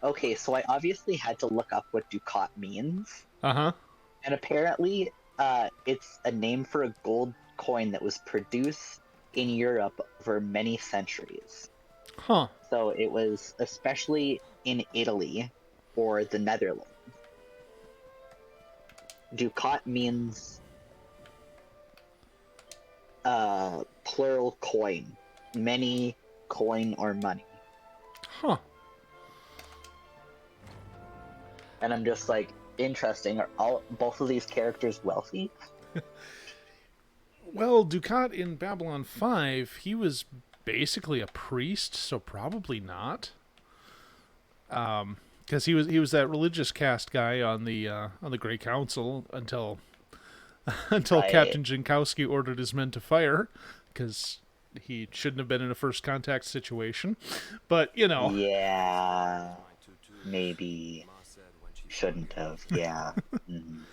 Okay, so I obviously had to look up what ducat means, Uh-huh. and apparently, it's a name for a gold coin that was produced in Europe over many centuries. Huh. So it was especially in Italy or the Netherlands. Ducat means plural coin, many coin or money. Huh. And I'm just like, interesting. Are all both of these characters wealthy? Well, Ducat in Babylon 5, he was basically a priest, so probably not. Because he was that religious caste guy on the Grey Council until until Right. Captain Jankowski ordered his men to fire, because he shouldn't have been in a first contact situation. But Yeah. Maybe shouldn't have. Yeah. Mhm.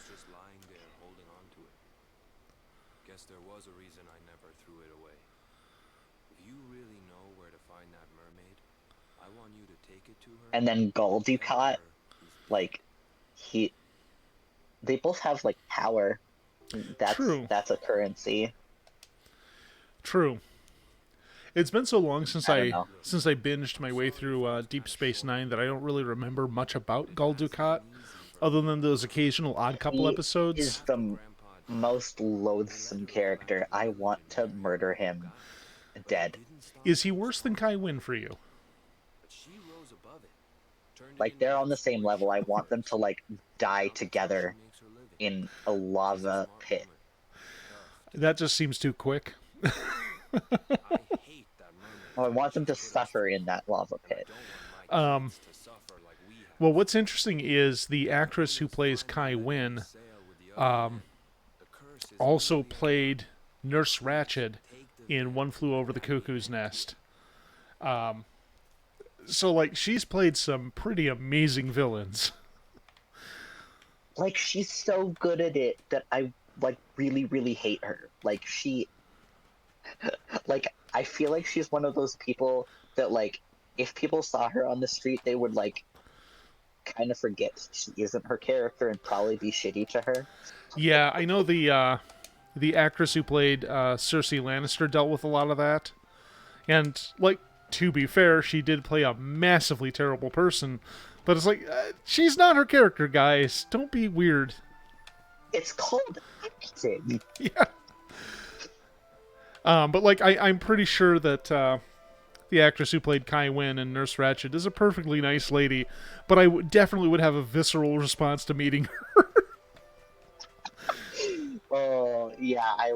And then Gul Dukat, like he, they both have like power. That's true, that's a currency. true. It's been so long I don't know. since I binged my way through Deep Space Nine that I don't really remember much about Gul Dukat, other than those occasional odd couple He is episodes. the most loathsome character. I want to murder him dead. Is he worse than Kai Wynn for you? Like they're on the same level. I want them to like die together in a lava pit. That just seems too quick. I want them to suffer in that lava pit. Well, what's interesting is the actress who plays Kai Wynn also played Nurse Ratched in One Flew Over the Cuckoo's Nest. So, like, she's played some pretty amazing villains. Like she's so good at it that I like really really hate her. Like she like I feel like she's one of those people that like if people saw her on the street they would like kind of forget she isn't her character and probably be shitty to her. Yeah, I know the actress who played Cersei Lannister dealt with a lot of that, and like to be fair, she did play a massively terrible person. But it's like she's not her character, guys. Don't be weird. It's called acting. Yeah. But like I'm pretty sure that the actress who played Kai Wynn in Nurse Ratched is a perfectly nice lady, but definitely would have a visceral response to meeting her. Oh yeah, I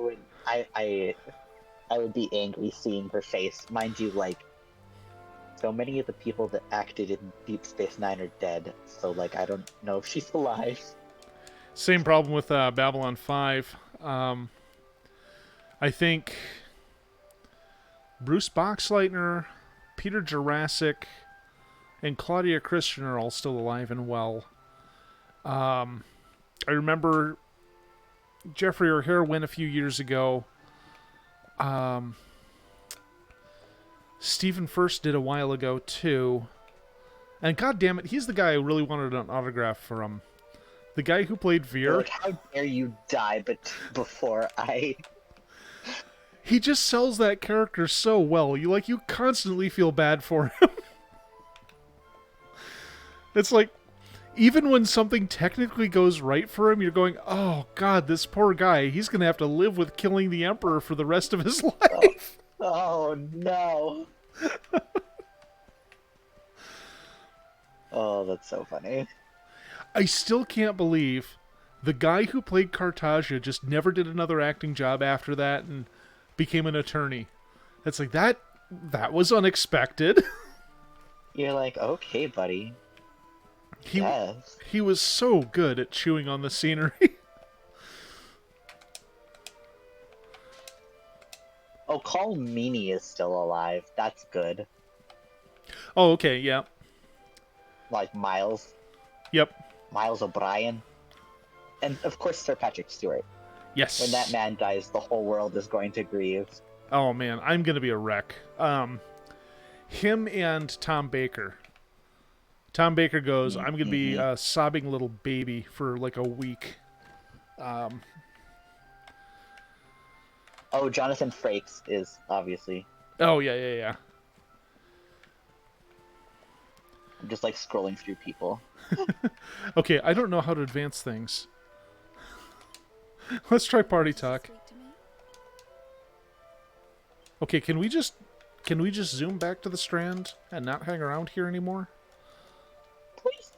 would be angry seeing her face. Mind you, like so many of the people that acted in Deep Space Nine are dead, so like I don't know if she's alive. Same problem with Babylon 5. I think Bruce Boxleitner, Peter Jurassic, and Claudia Christian are all still alive and well. I remember Jeffrey O'Hare went a few years ago. Stephen First did a while ago too. And god damn it, he's the guy I really wanted an autograph from. The guy who played You're Veer. like, how dare you die but before I He just sells that character so well. You constantly feel bad for him. It's like even when something technically goes right for him, you're going, "Oh god, this poor guy. He's going to have to live with killing the emperor for the rest of his oh, life." oh no. Oh, that's so funny. I still can't believe the guy who played Cartagia just never did another acting job after that and became an attorney. It's like that was unexpected. You're like, okay, buddy. he Yes. he was so good at chewing on the scenery. Oh, Call Mimi is still alive. That's good. Oh, okay, yeah. Like Miles. Yep. Miles O'Brien. And of course Sir Patrick Stewart. When that Yes. man dies, the whole world is going to grieve. Oh man, I'm going to be a wreck. Him and Tom Baker. Tom Baker goes, I'm going to be Mm-hmm. a sobbing little baby for like a week. Oh, Jonathan Frakes is obviously. Oh, yeah, yeah, yeah. I'm just like scrolling through people. Okay, I don't know how to advance things. Let's try party This is talk. sweet to me. Okay, can we just zoom back to the Strand and not hang around here anymore? Please.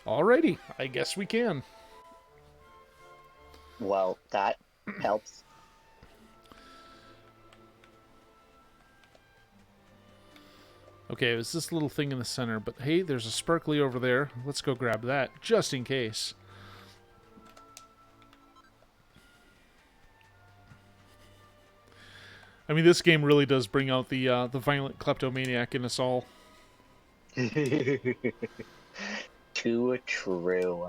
Alrighty, I guess we can. Well, that helps. Okay, it was this little thing in the center, but hey, there's a sparkly over there. Let's go grab that, just in case. I mean, this game really does bring out the violent kleptomaniac in us all. Too true.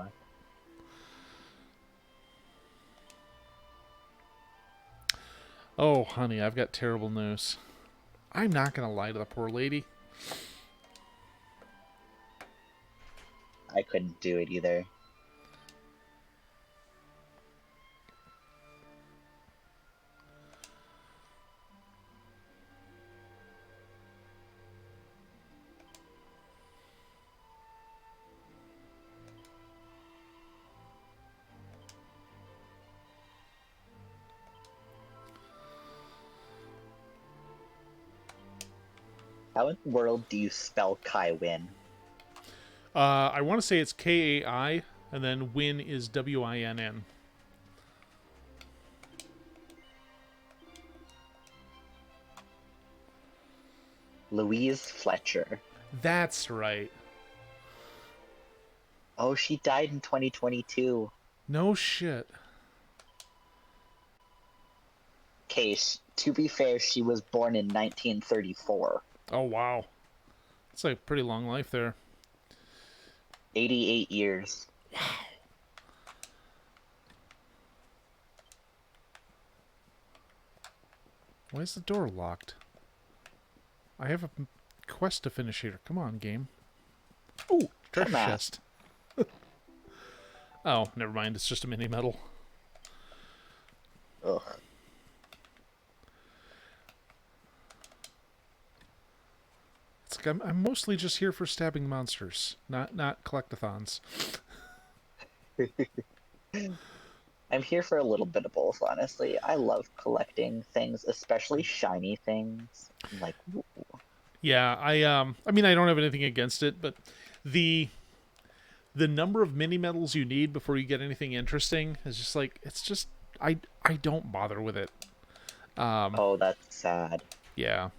Oh, honey, I've got terrible news. I'm not gonna lie to the poor lady. I couldn't do it either. How in the world do you spell Kai Win? I want to say it's Kai, and then Win is Winn. Louise Fletcher. That's right. Oh, she died in 2022. No shit. Case, to be fair, she was born in 1934. Oh wow, it's like a pretty long life there. 88 years. Why is the door locked? I have a quest to finish here. Come on, game. Ooh, treasure Come on. chest. Oh, never mind. It's just a mini medal. Ugh. It's like I'm mostly just here for stabbing monsters, not collectathons. I'm here for a little bit of both, honestly. I love collecting things, especially shiny things. I'm like, ooh. Yeah, I mean I don't have anything against it, but the the number of mini medals you need before you get anything interesting is just like it's just I don't bother with it. Oh, that's sad. Yeah.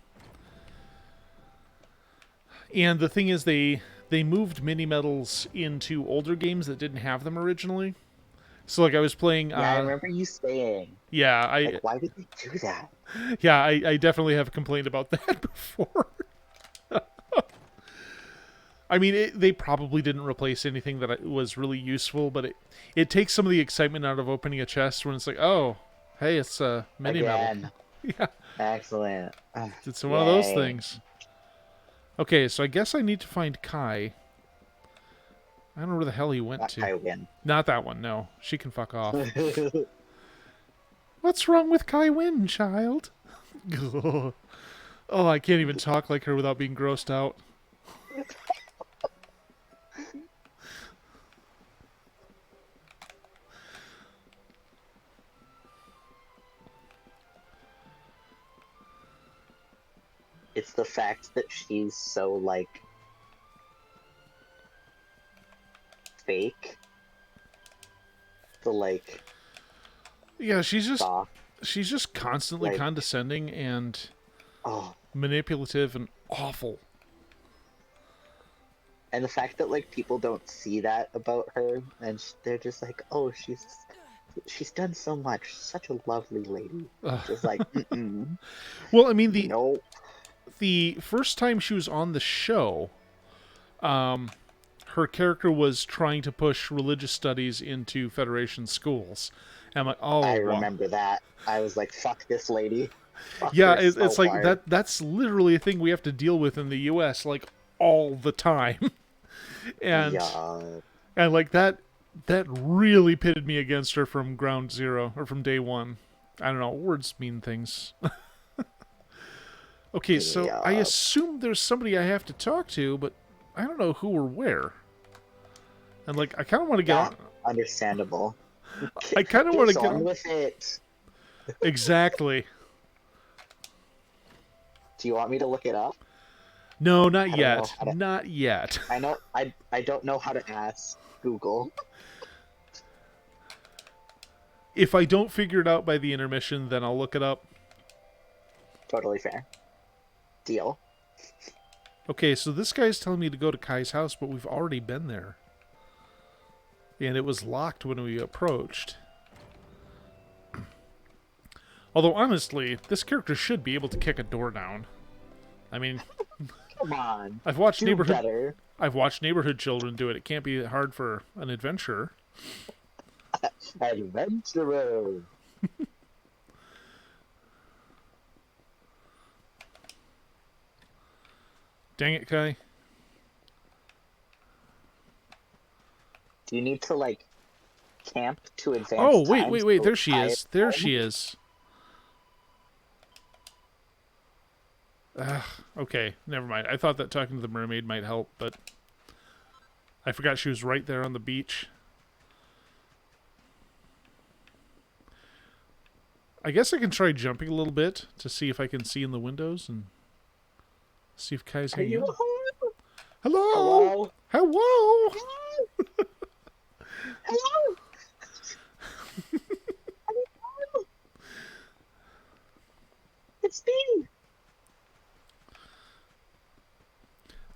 And the thing is they moved mini medals into older games that didn't have them originally. So like I was playing Yeah, I remember you saying, yeah, like, why did they do that? I definitely have complained about that before. I mean, they probably didn't replace anything that was really useful, but it takes some of the excitement out of opening a chest when it's like, oh, hey, it's a mini medal. Again. Yeah, Excellent. it's one of those Yay. things. Okay, so I guess I need to find Kai. I don't know where the hell he went Not to. Kai Win. Not that one, no. She can fuck off. What's wrong with Kai Wynn, child? Oh, I can't even talk like her without being grossed out. It's the fact that she's so, like, fake. The, like, Yeah, soft. she's just constantly Like, condescending and oh. manipulative and awful. And the fact that, like, people don't see that about her, and they're just like, oh, she's done so much. Such a lovely lady. Just like, mm-mm. Well, I mean No. the first time she was on the show, her character was trying to push religious studies into Federation schools. And I'm like, I oh, wow. remember that. I was like, fuck this lady. Fuck Yeah, her so it's like hard. that's literally a thing we have to deal with in the US like all the time. and Yeah. and like that really pitted me against her from ground zero or from day one. I don't know, words mean things. Okay, so I Yeah. assume there's somebody I have to talk to, but I don't know who or where. And like I kind of want to get Yeah. on Understandable. I kind of want to Get get on on with it. exactly. Do you want me to look it up? No, not I don't know yet. how to. Not yet. I know. I don't know how to ask Google. If I don't figure it out by the intermission, then I'll look it up. Totally fair. Deal. Okay, so this guy's telling me to go to Kai's house, but we've already been there. And it was locked when we approached. Although, honestly, this character should be able to kick a door down. I mean, Come on. I've watched Do neighborhood better. I've watched neighborhood children do it. It can't be hard for an adventurer. Adventurer. Dang it, Kai. Do you need to like camp to advance Oh, wait, time wait, wait. so There she I is. There home? she is. Ugh, okay, never mind. I thought that talking to the mermaid might help, but I forgot she was right there on the beach. I guess I can try jumping a little bit to see if I can see in the windows and see if Kai's Are hanging you out. home? Hello? Hello? Hello? Hello? Hello? Hello? It's me.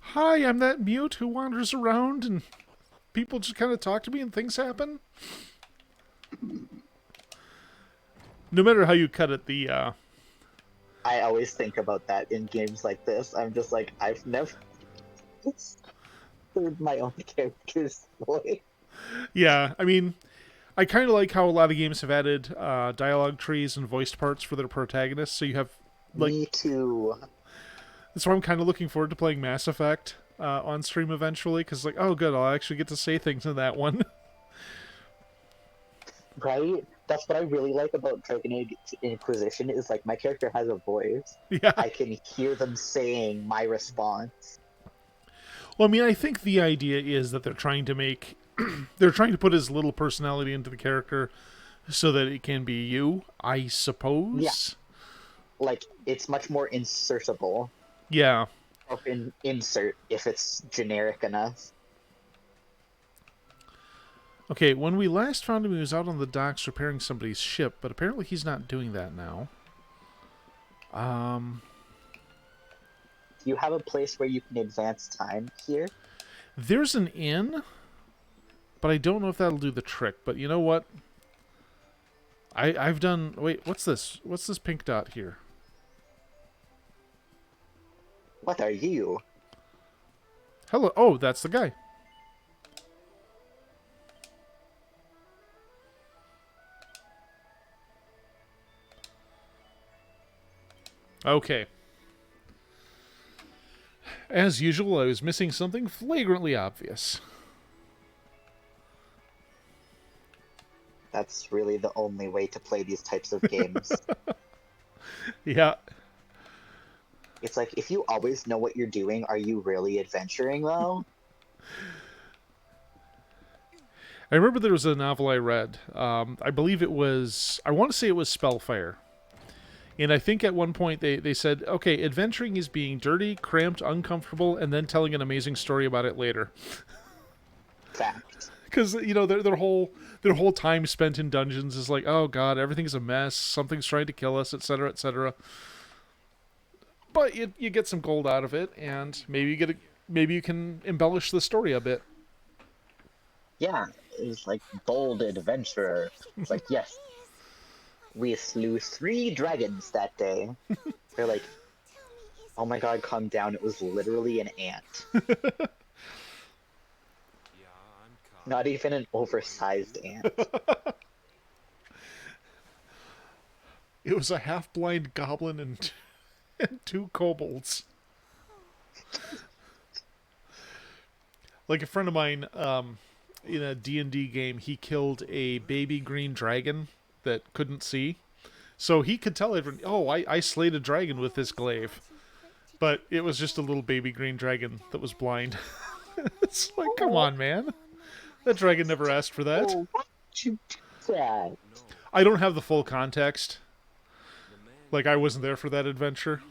Hi, I'm that mute who wanders around and people just kind of talk to me and things happen. No matter how you cut it, I always think about that in games like this. I'm just like, I've never heard my own character's voice. yeah, I mean, I kind of like how a lot of games have added dialogue trees and voiced parts for their protagonists. So you have like Me too. that's why I'm kind of looking forward to playing Mass Effect on stream eventually because like oh good I'll actually get to say things in that one. Right? That's what I really like about Dragon Age Inquisition is like my character has a voice. Yeah. I can hear them saying my response. Well, I mean, I think the idea is that they're trying to make they're trying to put as little personality into the character so that it can be you, I Yeah, suppose. like it's much more insertable. Yeah. Or insert if it's generic enough. Okay, when we last found him, he was out on the docks repairing somebody's ship, but apparently he's not doing that now. Do you have a place where you can advance time here? There's an inn, but I don't know if that'll do the trick. But you know what? I've done. Wait, what's this? What's this pink dot here? What are you? Hello. Oh, that's the guy. Okay. As usual, I was missing something flagrantly obvious. That's really the only way to play these types of games. Yeah. It's like, if you always know what you're doing, are you really adventuring, though? I remember there was a novel I read. I believe it was. I want to say it was Spellfire. And I think at one point they said, okay, adventuring is being dirty, cramped, uncomfortable, and then telling an amazing story about it later. Fact. Because you know their whole time spent in dungeons is like, oh god, everything's a mess, something's trying to kill us, etc., etc. But you get some gold out of it, and maybe you can embellish the story a bit. Yeah, it's like bold adventurer. It's like, yes, we slew 3 dragons that day. They're like, oh my god, calm down, it was literally an ant. Not even an oversized ant. It was a half-blind goblin and two kobolds. Like a friend of mine, in a D&D game, he killed a baby green dragon that couldn't see. So he could tell everyone, oh, I slayed a dragon with this glaive. But it was just a little baby green dragon that was blind. It's like, come Oh, on, man. That dragon never asked for that. oh, why would you do that? I don't have the full context. Like, I wasn't there for that adventure.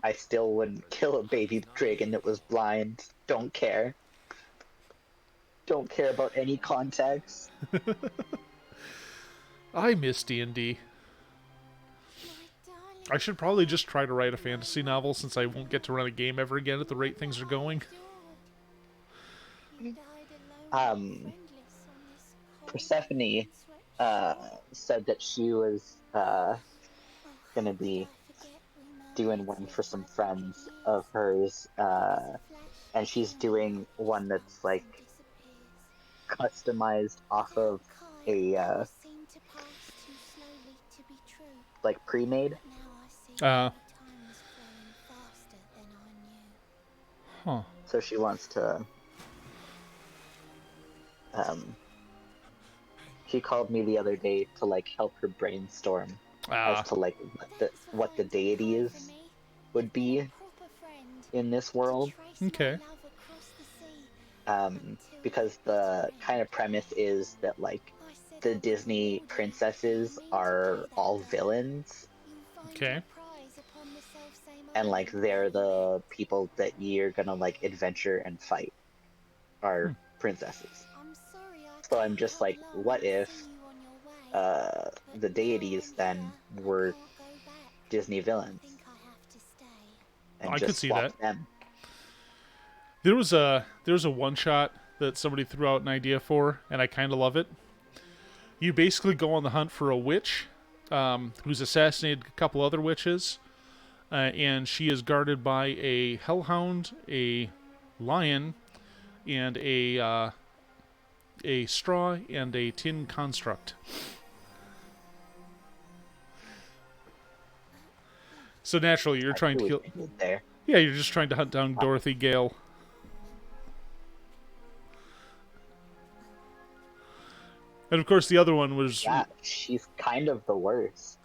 I still wouldn't kill a baby dragon that was blind. Don't care. Don't care about any context. I miss D&D. I should probably just try to write a fantasy novel since I won't get to run a game ever again at the rate things are going. Um, Persephone said that she was gonna be doing one for some friends of hers, and she's doing one that's like customized off of a like pre-made. Uh, huh. So she wants to. She called me the other day to like help her brainstorm as Ah, to like what the deities would be in this world. okay. Because the kind of premise is that like the Disney princesses are all villains, Okay. and like they're the people that you're gonna like adventure and fight are princesses. So I'm just like, what if the deities then were Disney villains and I could just see that. swap them? There was a one shot that somebody threw out an idea for, and I kind of love it. You basically go on the hunt for a witch, who's assassinated a couple other witches, and she is guarded by a hellhound, a lion, and a straw and a tin construct. So naturally, you're I trying see to what kill. you did there. Yeah, you're just trying to hunt down Dorothy Gale. And of course, the other one was. Yeah, she's kind of the worst.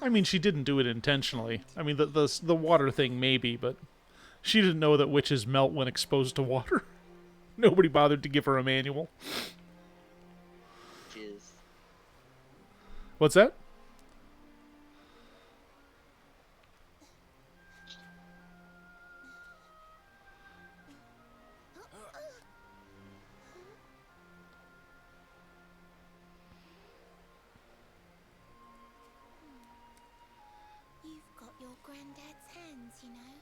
I mean, she didn't do it intentionally. I mean, the water thing maybe, but she didn't know that witches melt when exposed to water. Nobody bothered to give her a manual. Is What's that? You've got your granddad's hands, you know.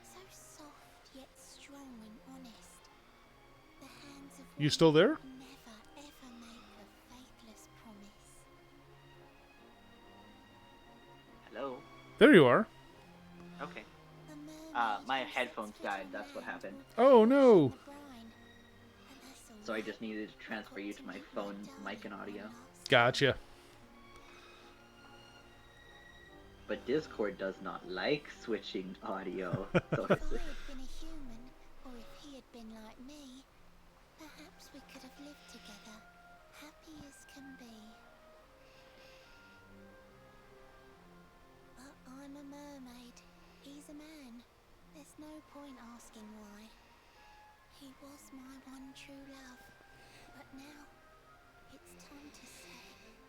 So soft yet strong and honest. The hands of You one still there? who never ever make a faithless promise. hello. There you are. Okay. The mermaid My who headphones sits died. on That's what land happened. will Oh perish no. in the brine. And that's So I all just right. needed to transfer you to my phone mic and audio. Gotcha. But Discord does not like switching audio. So If I had been a human, or if he had been like me, perhaps we could have lived together, happy as can be. But I'm a mermaid. He's a man. There's no point asking why. He was my one true love. But now, it's time to say goodbye.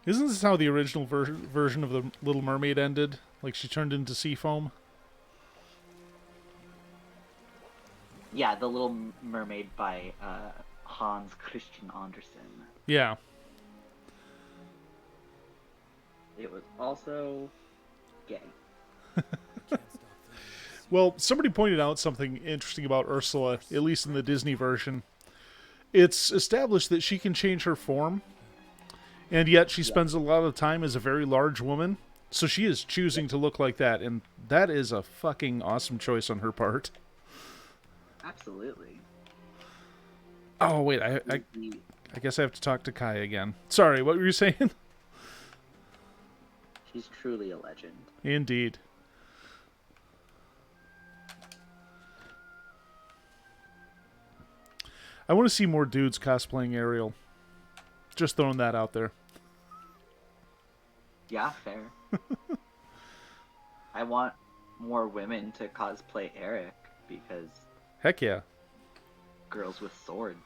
Isn't this how the original version of the Little Mermaid ended? Like she turned into sea foam? yeah, The Little Mermaid by Hans Christian Andersen. Yeah. It was also gay. Well, somebody pointed out something interesting about Ursula, at least in the Disney version. It's established that she can change her form, and yet she Yeah, spends a lot of time as a very large woman. So she is choosing to look like that, and that is a fucking awesome choice on her part. absolutely. Oh wait, I guess I have to talk to Kai again. Sorry, what were you saying? She's truly a legend. Indeed. I want to see more dudes cosplaying Ariel. Just throwing that out there. Yeah, fair. I want more women to cosplay Eric because Heck yeah. girls with swords.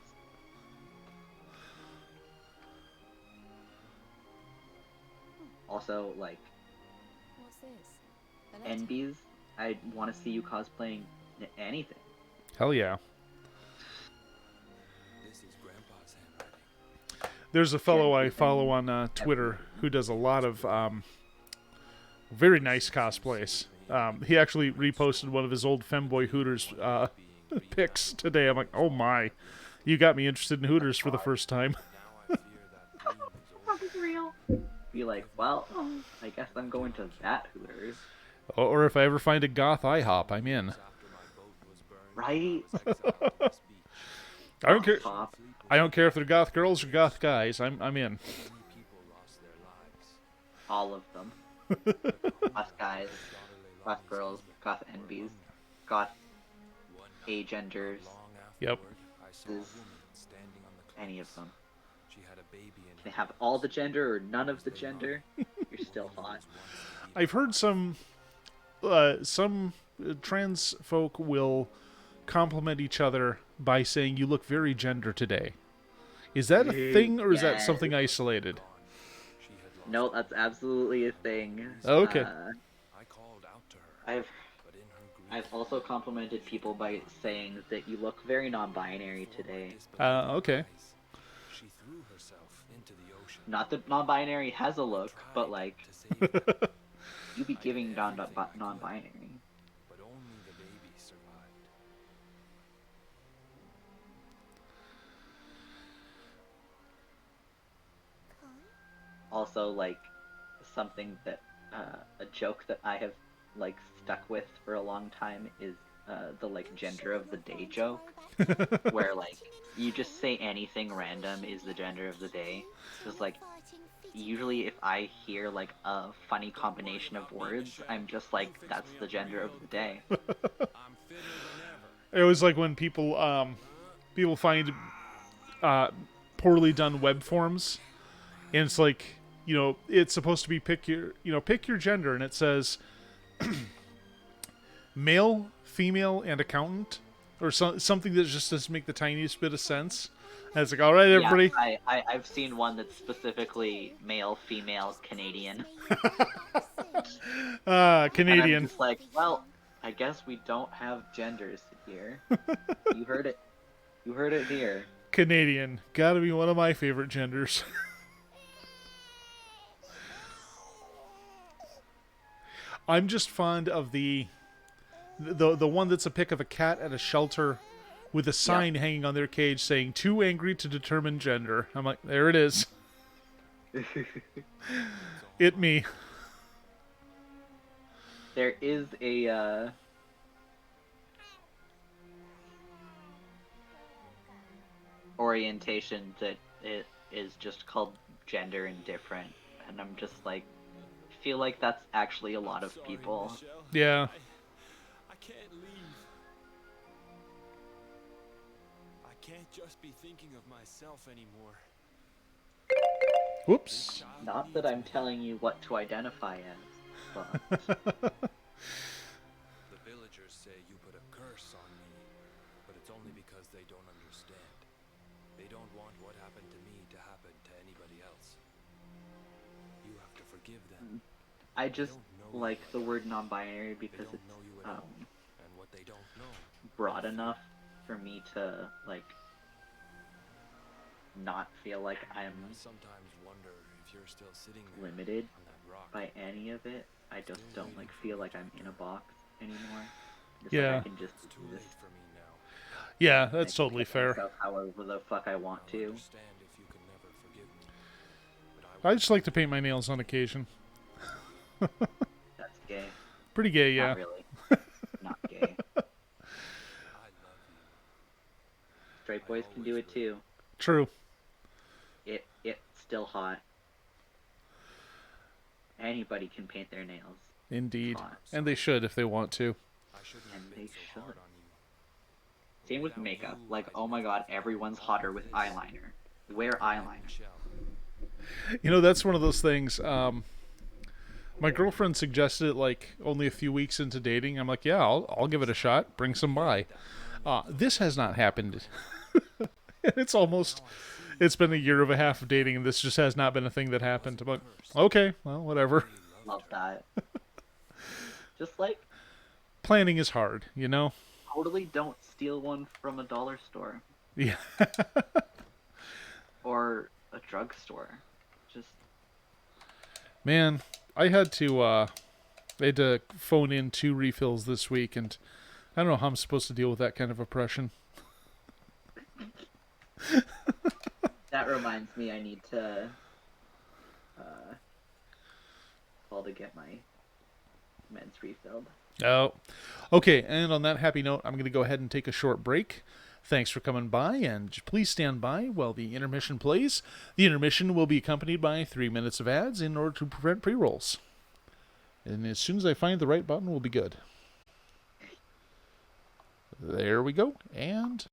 Also, like What's this? A letter? NBs, I want to see you cosplaying anything. Hell yeah. This is Grandpa's handwriting. There's a fellow I Everything. follow on Twitter who does a lot of very nice cosplays. He actually reposted one of his old Femboy Hooters pics today. I'm like, oh my, you got me interested in Hooters for the first time. Now I fear that dream is over. Real. Be like, well, I guess I'm going to that Hooters, Or if I ever find a goth IHOP, I'm in. After my boat was burned, right? I was exiled to this beach. I don't care. Pop, I don't care if they're goth girls or goth guys. I'm in. Many people lost their lives. all of them. Goth guys, goth girls, goth NBs, goth agenders, Long Yep. afterward, I saw a woman Is standing on the cliffs. any of them. She had a baby in They her have all the gender or none of the gender. You're still hot. I've heard some trans folk will compliment each other by saying you look very gender today. Is that a thing or is that Yes. something isolated? She had lost No, that's absolutely a thing. Okay. I called out to her, I've but in her grief, I've also complimented people by saying that you look very non-binary today. Okay. she threw herself into the ocean. Not that non-binary has a look, but like To save her, you be giving non-binary. but only the baby survived. Also, like something that a joke that I have like stuck with for a long time is the like gender of the day joke, where like you just say anything random is the gender of the day. Just like usually if I hear like a funny combination of words, I'm just like that's the gender of the day. I'm fitter than ever. It was like when people find poorly done web forms, and it's like, you know, it's supposed to be pick your gender, and it says male, female, and accountant, or something that just doesn't make the tiniest bit of sense. And it's like, all right, everybody. Yeah, I've seen one that's specifically male, female, Canadian. And I'm Canadian. just like, well, I guess we don't have genders here. You heard it. You heard it here. Canadian. Gotta be one of my favorite genders. I'm just fond of the one that's a pic of a cat at a shelter with a sign hanging on their cage saying "Too angry to determine gender." I'm like, there it is. It me. There is a orientation that it is just called gender indifferent, and I'm just like, feel like that's actually a lot of people. Michelle, Yeah. I can't leave. I can't just be thinking of myself anymore. Whoops. Not that I'm telling you what to identify as, but The villagers say you put a curse on me, but it's only because they don't understand. They don't want what happened to me to happen to anybody else. You have to forgive them. I just like the word non-binary They because don't it's know you at all, and what they don't know. broad enough for me to like not feel like I'm I sometimes wonder if you're still sitting there limited on that rock. by any of it. I just don't like feel like I'm in a box anymore. Just Yeah. like I can just It's too do late this. for me now. Yeah, I that's can totally get fair. myself however the fuck I want I'll to. understand if you can never forgive me, but I I just like to paint my nails on occasion. That's gay. Pretty gay, yeah. Not really. Not gay. I love you. Straight boys can do it too. True. It's still hot. Anybody can paint their nails. Indeed. Hot. And they should if they want to. I shouldn't And have they been so should. hard on you. Same with makeup. Like, oh my god, everyone's hotter with eyeliner. Wear eyeliner. Michelle, You know, that's one of those things. My girlfriend suggested it like only a few weeks into dating. I'm like, yeah, I'll give it a shot. Bring some by. This has not happened. It's been a year and a half of dating, and this just has not been a thing that happened. I'm like, okay, well, whatever. Love that. Just like, Planning is hard, you know? totally don't steal one from a dollar store Yeah. or a drugstore. Just Man, I had to phone in 2 refills this week, and I don't know how I'm supposed to deal with that kind of oppression. that reminds me, I need to call to get my meds refilled. Oh, okay. And on that happy note, I'm going to go ahead and take a short break. Thanks for coming by, and please stand by while the intermission plays. The intermission will be accompanied by 3 minutes of ads in order to prevent pre-rolls. And as soon as I find the right button, we'll be good. There we go. And